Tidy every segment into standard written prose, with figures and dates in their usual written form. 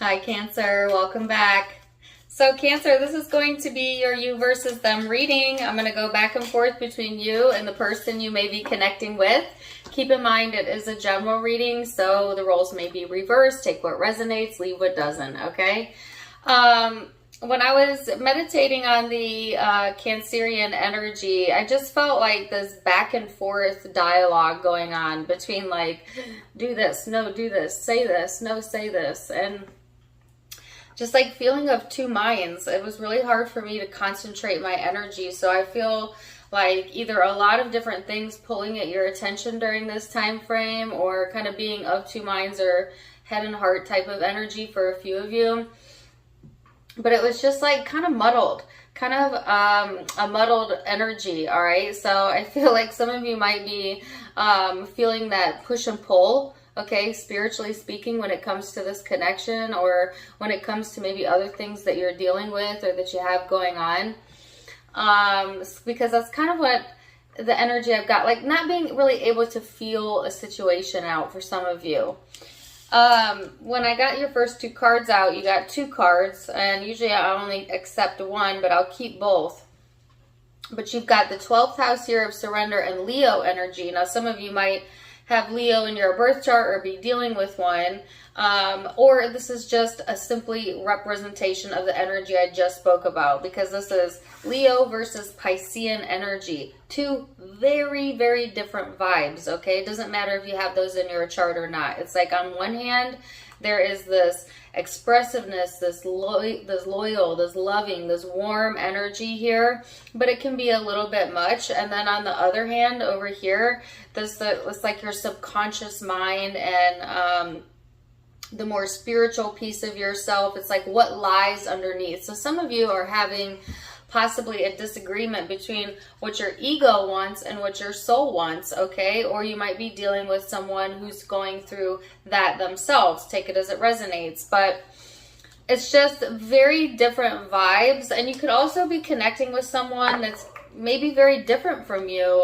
Hi Cancer, welcome back. So Cancer, this is going to be your you versus them reading. I'm going to go back and forth between you and the person you may be connecting with. Keep in mind it is a general reading, so the roles may be reversed. Take what resonates, leave what doesn't, okay? When I was meditating on the Cancerian energy, I just felt like this back and forth dialogue going on between like, do this, no, do this, say this, no, say this, and just like feeling of two minds. It was really hard for me to concentrate my energy, so I feel like either a lot of different things pulling at your attention during this time frame, or kind of being of two minds or head and heart type of energy for a few of you. But it was just like kind of muddled, kind of a muddled energy, all right? So I feel like some of you might be feeling that push and pull, okay, spiritually speaking, when it comes to this connection, or when it comes to maybe other things that you're dealing with or that you have going on. Because that's kind of what the energy I've got, like not being really able to feel a situation out for some of you. When I got your first two cards out, you got two cards, and usually I only accept one, but I'll keep both. But you've got the 12th house here of surrender and Leo energy. Now, some of you might have Leo in your birth chart or be dealing with one, or this is just a simply representation of the energy I just spoke about, because this is Leo versus Piscean energy. Two very, very different vibes, okay? It doesn't matter if you have those in your chart or not. It's like on one hand, there is this expressiveness, this loyal, this loving, this warm energy here, but it can be a little bit much. And then on the other hand, over here, it's like your subconscious mind and the more spiritual piece of yourself. It's like what lies underneath. So some of you are having possibly a disagreement between what your ego wants and what your soul wants, okay? Or you might be dealing with someone who's going through that themselves. Take it as it resonates. But it's just very different vibes. And you could also be connecting with someone that's maybe very different from you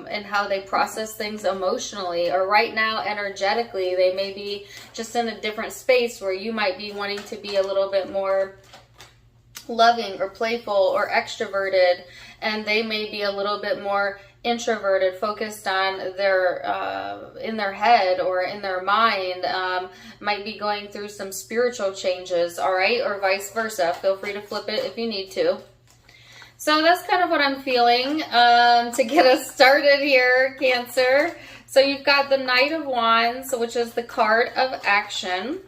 in how they process things emotionally, or right now energetically they may be just in a different space where you might be wanting to be a little bit more loving or playful or extroverted, and they may be a little bit more introverted, focused on their in their head or in their mind, might be going through some spiritual changes, all right, or vice versa. Feel free to flip it if you need to. So that's kind of what I'm feeling to get us started here, Cancer. So you've got the Knight of Wands, which is the card of action.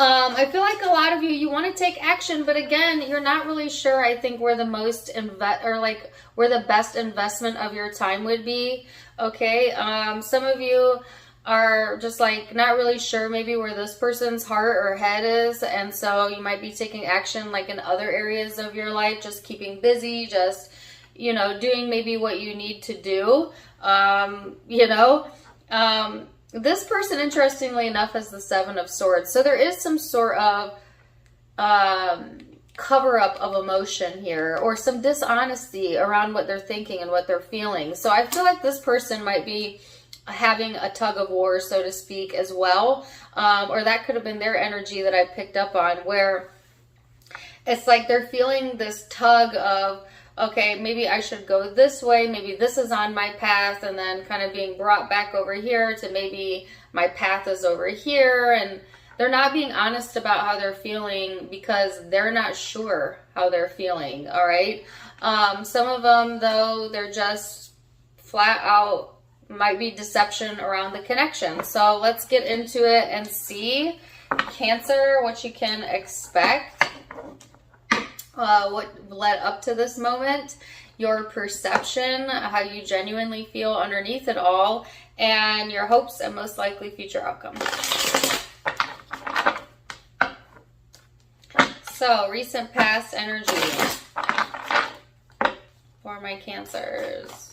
I feel like a lot of you want to take action, but again, you're not really sure, I think, where the most where the best investment of your time would be. Okay. Some of you are just like not really sure maybe where this person's heart or head is, and so you might be taking action like in other areas of your life, just keeping busy, just, you know, doing maybe what you need to do. This person, interestingly enough, has the Seven of Swords. So there is some sort of cover-up of emotion here, or some dishonesty around what they're thinking and what they're feeling. So I feel like this person might be having a tug of war, so to speak, as well. Or that could have been their energy that I picked up on, where it's like they're feeling this tug of, okay, maybe I should go this way, maybe this is on my path, and then kind of being brought back over here to maybe my path is over here, and they're not being honest about how they're feeling because they're not sure how they're feeling, all right? Some of them, though, they're just flat out, might be deception around the connection. So let's get into it and see, Cancer, what you can expect. What led up to this moment, your perception, how you genuinely feel underneath it all, and your hopes and most likely future outcome. So, recent past energy for my Cancers.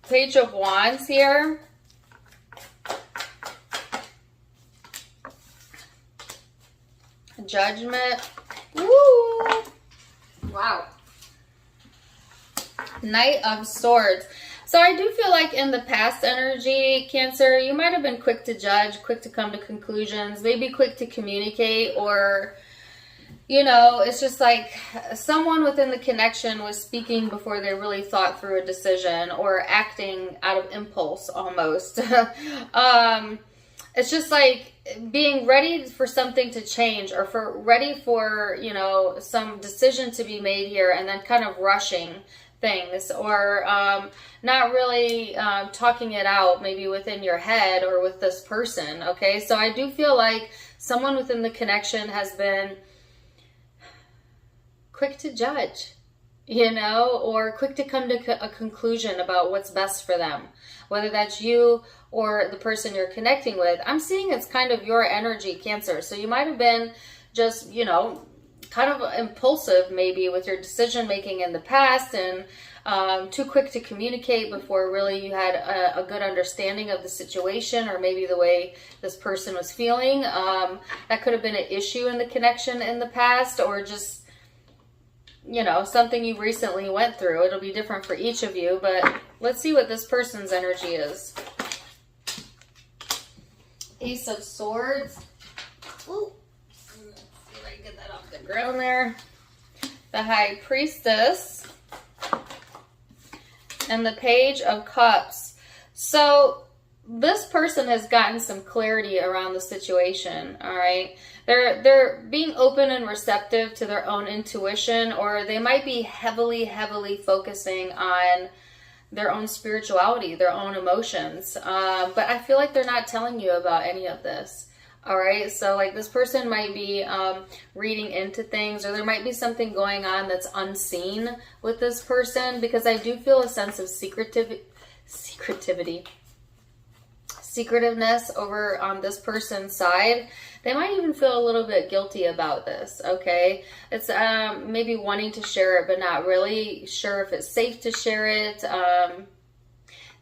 Page of Wands here. Judgment. Woo! Wow. Knight of Swords. So I do feel like in the past energy, Cancer, you might have been quick to judge, quick to come to conclusions, maybe quick to communicate, or, you know, it's just like someone within the connection was speaking before they really thought through a decision, or acting out of impulse almost. It's just like being ready for something to change, or ready for, you know, some decision to be made here, and then kind of rushing things, or not really talking it out maybe within your head or with this person. Okay, so I do feel like someone within the connection has been quick to judge, you know, or quick to come to a conclusion about what's best for them, whether that's you or the person you're connecting with. I'm seeing it's kind of your energy, Cancer. So you might have been just, you know, kind of impulsive maybe with your decision making in the past, and too quick to communicate before really you had a good understanding of the situation, or maybe the way this person was feeling. That could have been an issue in the connection in the past, or just, you know, something you recently went through. It'll be different for each of you, but let's see what this person's energy is. Ace of Swords. Ooh. Let's see if I can get that off the ground there. The High Priestess. And the Page of Cups. So this person has gotten some clarity around the situation, all right? They're being open and receptive to their own intuition, or they might be heavily focusing on their own spirituality, their own emotions. But I feel like they're not telling you about any of this. All right. So like this person might be reading into things, or there might be something going on that's unseen with this person, because I do feel a sense of secretiveness over on this person's side. They might even feel a little bit guilty about this, okay? It's maybe wanting to share it, but not really sure if it's safe to share it.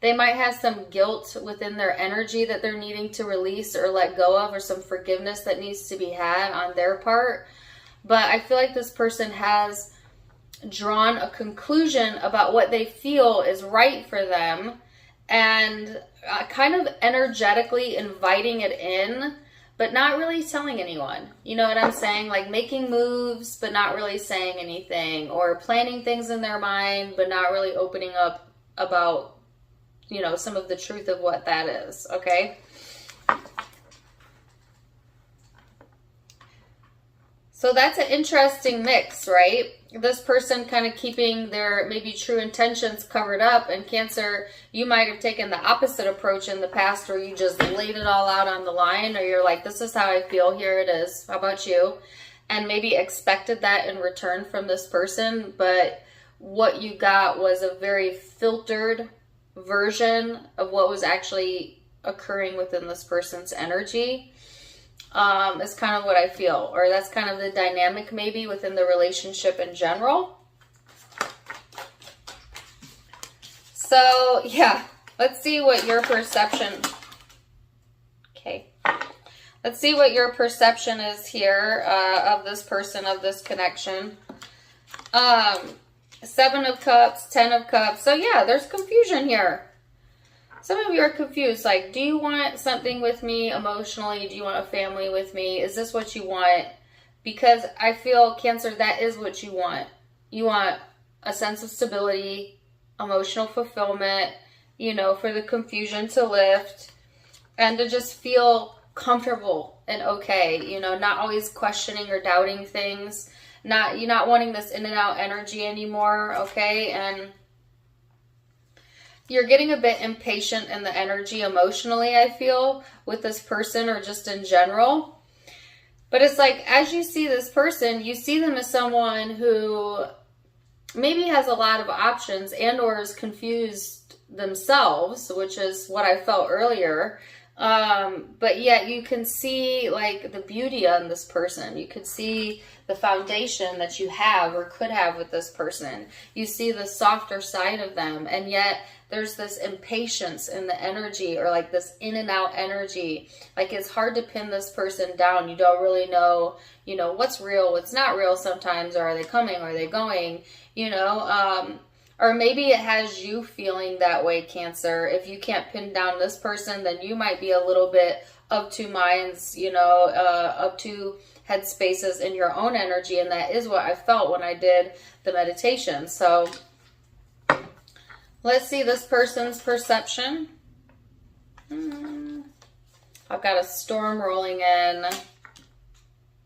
They might have some guilt within their energy that they're needing to release or let go of, or some forgiveness that needs to be had on their part. But I feel like this person has drawn a conclusion about what they feel is right for them, and kind of energetically inviting it in, but not really telling anyone. You know what I'm saying? Like making moves, but not really saying anything, or planning things in their mind, but not really opening up about, you know, some of the truth of what that is, okay? So that's an interesting mix, right? This person kind of keeping their maybe true intentions covered up, and Cancer, you might have taken the opposite approach in the past, where you just laid it all out on the line, or you're like, this is how I feel, here it is, how about you? And maybe expected that in return from this person, but what you got was a very filtered version of what was actually occurring within this person's energy. Is kind of what I feel, or that's kind of the dynamic maybe within the relationship in general. So yeah, let's see what your perception, okay, let's see what your perception is here of this person, of this connection. 7 of Cups, 10 of Cups. So yeah, there's confusion here. Some of you are confused, like, do you want something with me emotionally? Do you want a family with me? Is this what you want? Because I feel, Cancer, that is what you want. You want a sense of stability, emotional fulfillment, you know, for the confusion to lift, and to just feel comfortable and okay, you know, not always questioning or doubting things. You're not wanting this in and out energy anymore, okay? And you're getting a bit impatient in the energy emotionally, I feel, with this person, or just in general. But it's like, as you see this person, you see them as someone who maybe has a lot of options, and or is confused themselves, which is what I felt earlier. But yet you can see like the beauty in this person. You could see the foundation that you have or could have with this person. You see the softer side of them, and yet there's this impatience in the energy, or like this in and out energy. Like it's hard to pin this person down. You don't really know, you know, what's real, what's not real sometimes, or are they coming, or are they going, you know? Or maybe it has you feeling that way, Cancer. If you can't pin down this person, then you might be a little bit of two minds, you know, of two headspaces in your own energy. And that is what I felt when I did the meditation. So let's see this person's perception. I've got a storm rolling in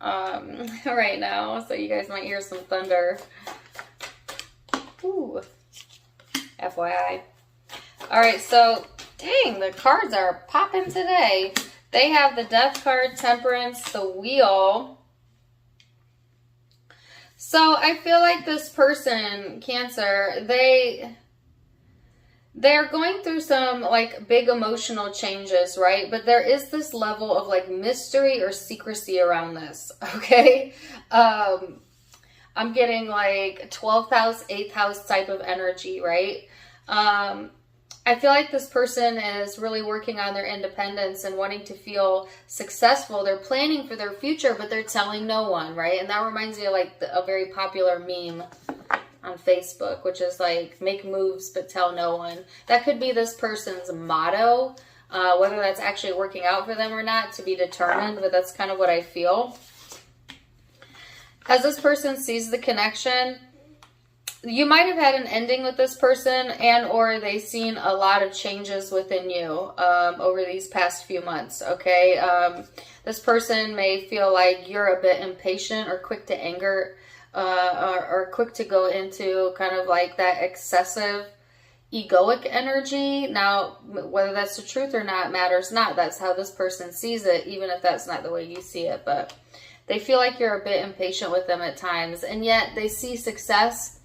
right now, so you guys might hear some thunder. Ooh. FYI. All right, so dang, the cards are popping today. They have the Death card, Temperance, the Wheel. So I feel like this person, Cancer, they're going through some like big emotional changes, right? But there is this level of like mystery or secrecy around this, okay? I'm getting like 12th house, 8th house type of energy, right? I feel like this person is really working on their independence and wanting to feel successful. They're planning for their future, but they're telling no one, right? And that reminds me of like a very popular meme on Facebook, which is like, make moves but tell no one. That could be this person's motto, whether that's actually working out for them or not, to be determined, but that's kind of what I feel. As this person sees the connection, you might have had an ending with this person, and or they've seen a lot of changes within you over these past few months, okay? This person may feel like you're a bit impatient or quick to anger, or quick to go into kind of like that excessive egoic energy. Now, whether that's the truth or not matters not. That's how this person sees it, even if that's not the way you see it. But they feel like you're a bit impatient with them at times, and yet they see success.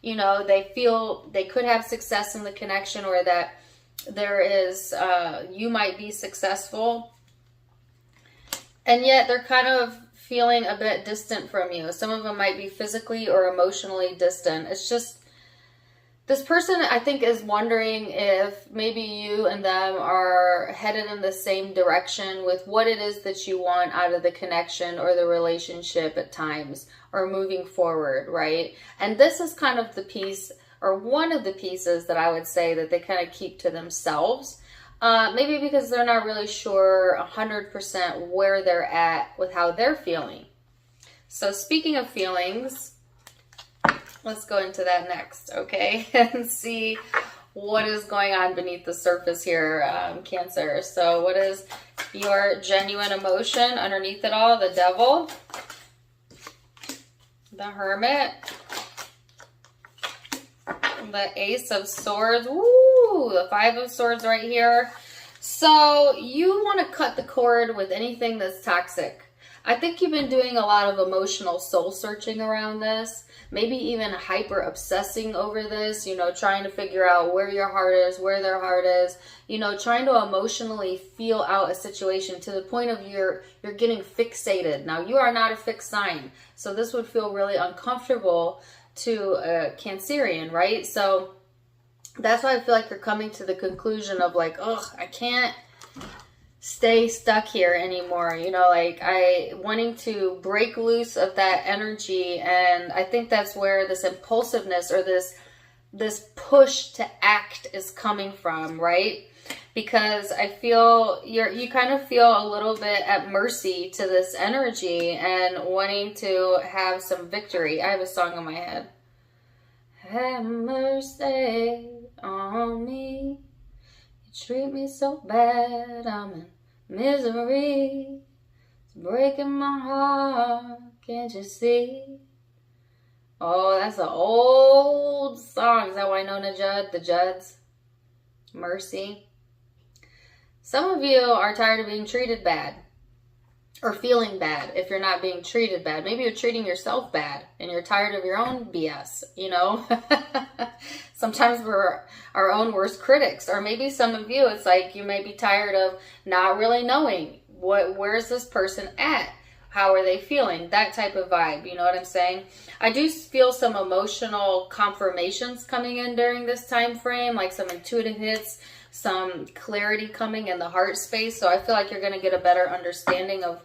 You know, they feel they could have success in the connection, or that there is, you might be successful, and yet they're kind of feeling a bit distant from you. Some of them might be physically or emotionally distant. It's just, this person, I think, is wondering if maybe you and them are headed in the same direction with what it is that you want out of the connection or the relationship at times, or moving forward, right? And this is kind of the piece, or one of the pieces that I would say that they kind of keep to themselves. Maybe because they're not really sure 100% where they're at with how they're feeling. So speaking of feelings, let's go into that next, okay? And see what is going on beneath the surface here, Cancer. So what is your genuine emotion underneath it all? The Devil, the Hermit, the Ace of Swords. Ooh, the Five of Swords right here. So you want to cut the cord with anything that's toxic. I think you've been doing a lot of emotional soul searching around this. Maybe even hyper obsessing over this, you know, trying to figure out where your heart is, where their heart is, you know, trying to emotionally feel out a situation to the point of you're getting fixated. Now, you are not a fixed sign, so this would feel really uncomfortable to a Cancerian, right? So that's why I feel like you're coming to the conclusion of like, ugh, I can't stay stuck here anymore, you know, like wanting to break loose of that energy. And I think that's where this impulsiveness or this push to act is coming from, right? Because I feel you kind of feel a little bit at mercy to this energy and wanting to have some victory. I have a song in my head. Have mercy on me. You treat me so bad, I'm in misery. It's breaking my heart, can't you see? Oh, that's an old song. Is that Winona Judd? The Judds? Mercy. Some of you are tired of being treated bad. Or feeling bad if you're not being treated bad. Maybe you're treating yourself bad and you're tired of your own BS, you know? Sometimes we're our own worst critics. Or maybe some of you, it's like you may be tired of not really knowing where's this person at? How are they feeling? That type of vibe, you know what I'm saying? I do feel some emotional confirmations coming in during this time frame, like some intuitive hits, some clarity coming in the heart space. So I feel like you're going to get a better understanding of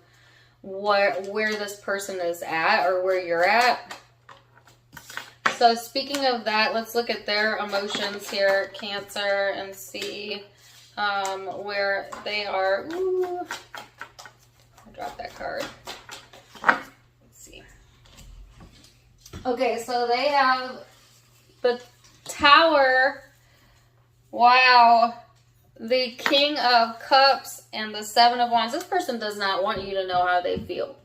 where this person is at, or where you're at. So speaking of that, let's look at their emotions here, Cancer, and see where they are. Ooh, I dropped that card. Let's see. Okay, so they have the Tower. Wow. The King of Cups and the Seven of Wands. This person does not want you to know how they feel.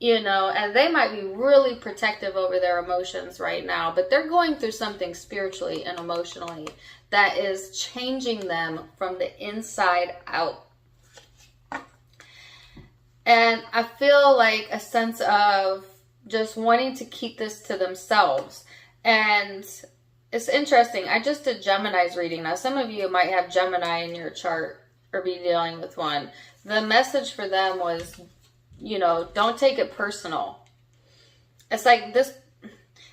You know, and they might be really protective over their emotions right now, but they're going through something spiritually and emotionally that is changing them from the inside out. And I feel like a sense of just wanting to keep this to themselves. And it's interesting. I just did Gemini's reading. Now, some of you might have Gemini in your chart or be dealing with one. The message for them was, you know, don't take it personal. It's like this.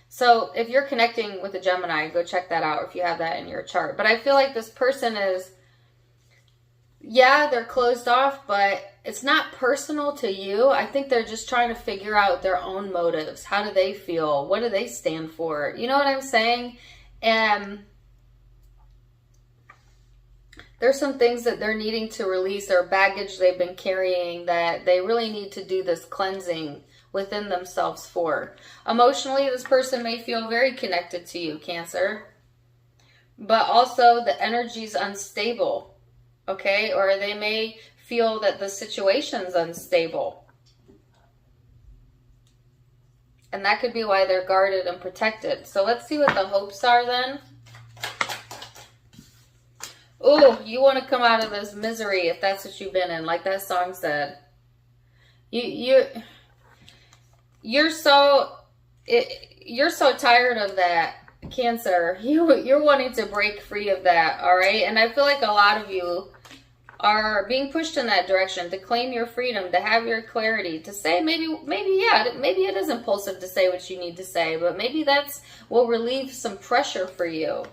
So if you're connecting with a Gemini, go check that out if you have that in your chart. But I feel like this person is, yeah, they're closed off, but it's not personal to you. I think they're just trying to figure out their own motives. How do they feel? What do they stand for? You know what I'm saying? And there's some things that they're needing to release, or baggage they've been carrying that they really need to do this cleansing within themselves for. Emotionally, this person may feel very connected to you, Cancer. But also the energy's unstable, okay? Or they may feel that the situation's unstable. And that could be why they're guarded and protected. So let's see what the hopes are then. Oh, you want to come out of this misery if that's what you've been in, like that song said. You're so tired of that, Cancer. You're wanting to break free of that, all right? And I feel like a lot of you are being pushed in that direction to claim your freedom, to have your clarity, to say maybe it is impulsive to say what you need to say, but maybe that's will relieve some pressure for you.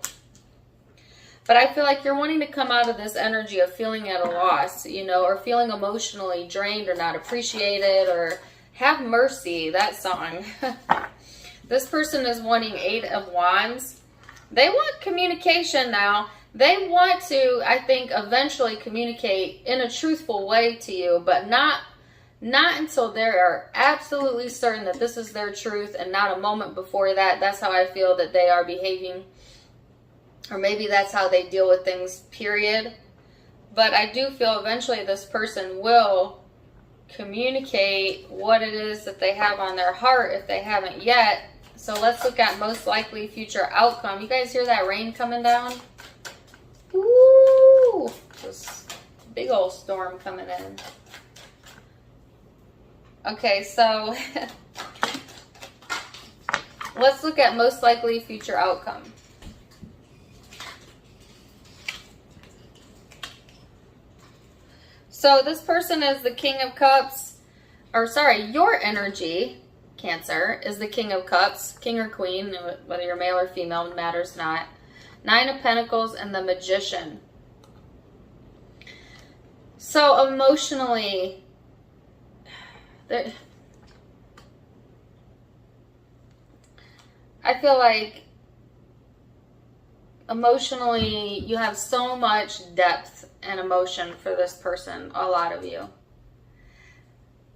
But I feel like you're wanting to come out of this energy of feeling at a loss, you know, or feeling emotionally drained or not appreciated, or have mercy, that song. This person is wanting 8 of Wands. They want communication now. They want to, I think, eventually communicate in a truthful way to you, but not until they are absolutely certain that this is their truth and not a moment before that. That's how I feel that they are behaving. Or maybe that's how they deal with things, period. But I do feel eventually this person will communicate what it is that they have on their heart if they haven't yet. So let's look at most likely future outcome. You guys hear that rain coming down? Ooh, this big old storm coming in. Okay, so let's look at most likely future outcome. So this person is the King of Cups, or sorry, your energy, Cancer, is the King of Cups, King or Queen, whether you're male or female, matters not. 9 of Pentacles and the Magician. So emotionally, I feel like emotionally you have so much depth and emotion for this person, a lot of you.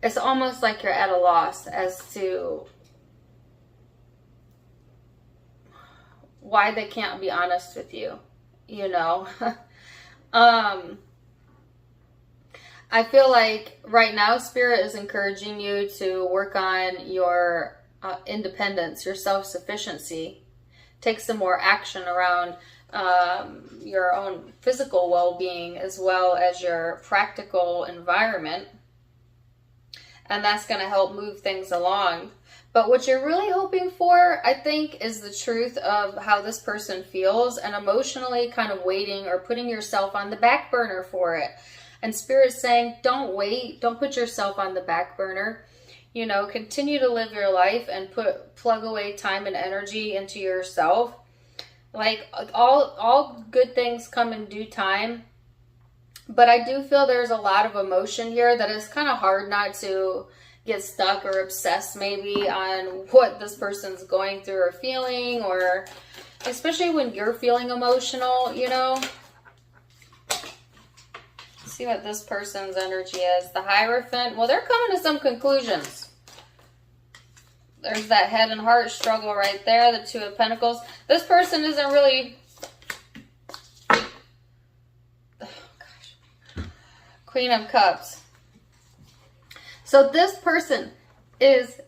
It's almost like you're at a loss as to why they can't be honest with you, you know. I feel like right now Spirit is encouraging you to work on your independence, your self-sufficiency. Take some more action around your own physical well-being as well as your practical environment. And that's going to help move things along. But what you're really hoping for, I think, is the truth of how this person feels, and emotionally kind of waiting or putting yourself on the back burner for it. And Spirit's saying, don't wait. Don't put yourself on the back burner. You know, continue to live your life and plug away time and energy into yourself. Like, all good things come in due time. But I do feel there's a lot of emotion here that is kind of hard not to get stuck or obsessed maybe on what this person's going through or feeling, or especially when you're feeling emotional, you know. See what this person's energy is. The Hierophant. Well, they're coming to some conclusions. There's that head and heart struggle right there. The Two of Pentacles. This person isn't really... Oh, gosh. Queen of Cups. So this person is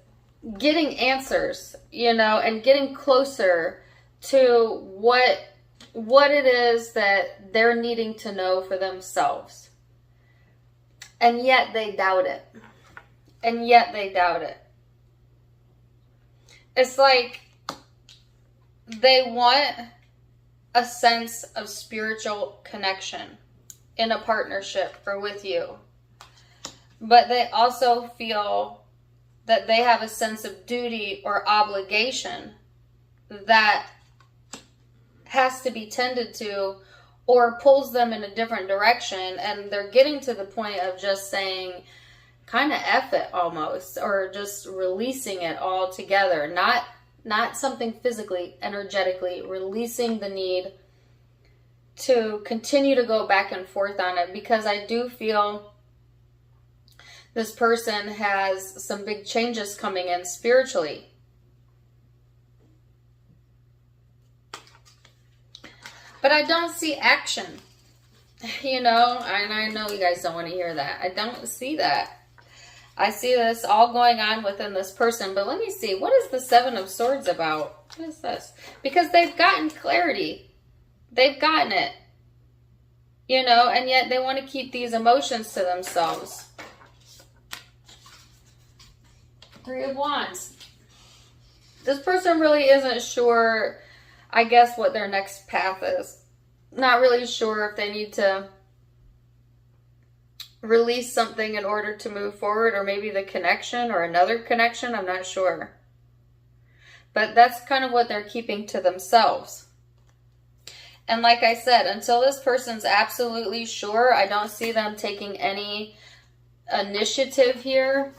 getting answers, you know, and getting closer to what it is that they're needing to know for themselves. And yet they doubt it. And yet they doubt it. It's like they want a sense of spiritual connection in a partnership or with you. But they also feel that they have a sense of duty or obligation that has to be tended to, or pulls them in a different direction, and they're getting to the point of just saying kind of F it almost, or just releasing it all together. Not something physically, energetically, releasing the need to continue to go back and forth on it, because I do feel this person has some big changes coming in spiritually. But I don't see action, you know, and I know you guys don't want to hear that. I don't see that. I see this all going on within this person, but let me see. What is the Seven of Swords about? What is this? Because they've gotten clarity. They've gotten it, you know, and yet they want to keep these emotions to themselves. Three of Wands. This person really isn't sure, I guess, what their next path is. Not really sure if they need to release something in order to move forward, or maybe the connection or another connection. I'm not sure. But that's kind of what they're keeping to themselves. And like I said, until this person's absolutely sure, I don't see them taking any initiative here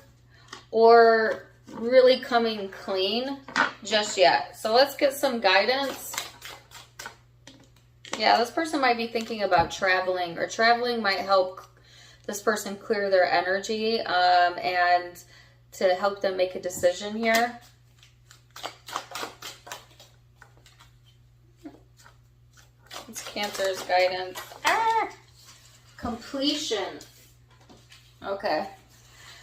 or really coming clean just yet. So let's get some guidance. Yeah, this person might be thinking about traveling, or traveling might help this person clear their energy and to help them make a decision here. It's Cancer's guidance. Completion. Okay.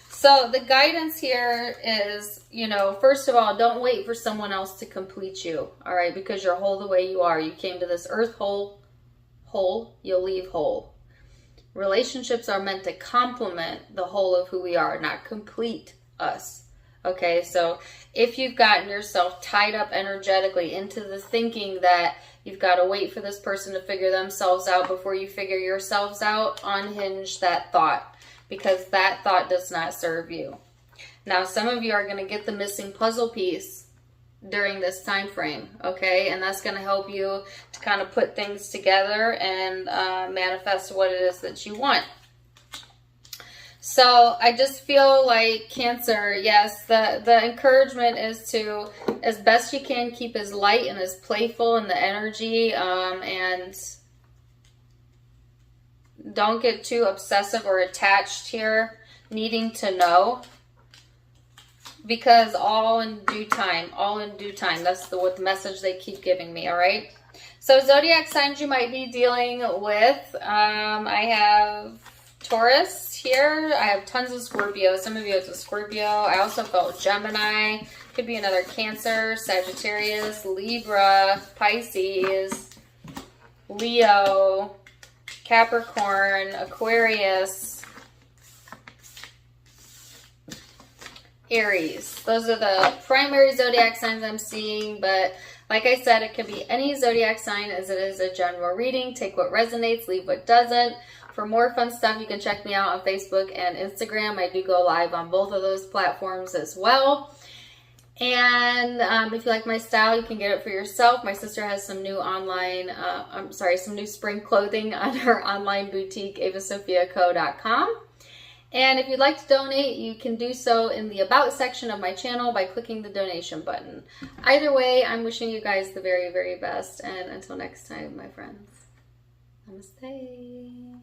So the guidance here is, you know, first of all, don't wait for someone else to complete you, all right? Because you're whole the way you are. You came to this earth whole, you'll leave whole. Relationships are meant to complement the whole of who we are, not complete us, okay? So if you've gotten yourself tied up energetically into the thinking that you've got to wait for this person to figure themselves out before you figure yourselves out, unhinge that thought. Because that thought does not serve you. Now, some of you are going to get the missing puzzle piece during this time frame, okay? And that's going to help you to kind of put things together and manifest what it is that you want. So I just feel like Cancer, yes, the encouragement is to, as best you can, keep as light and as playful in the energy, and don't get too obsessive or attached here, needing to know, because all in due time, that's what the message they keep giving me, all right? So zodiac signs you might be dealing with, I have Taurus here, I have tons of Scorpio, some of you it's a Scorpio, I also felt Gemini, could be another Cancer, Sagittarius, Libra, Pisces, Leo, Capricorn, Aquarius, Aries. Those are the primary zodiac signs I'm seeing, but like I said, it can be any zodiac sign, as it is a general reading. Take what resonates, leave what doesn't. For more fun stuff, you can check me out on Facebook and Instagram. I do go live on both of those platforms as well. And if you like my style, you can get it for yourself. My sister has some new online, some new spring clothing on her online boutique, avasophiaco.com. And if you'd like to donate, you can do so in the About section of my channel by clicking the donation button. Either way, I'm wishing you guys the very, very best. And until next time, my friends, namaste.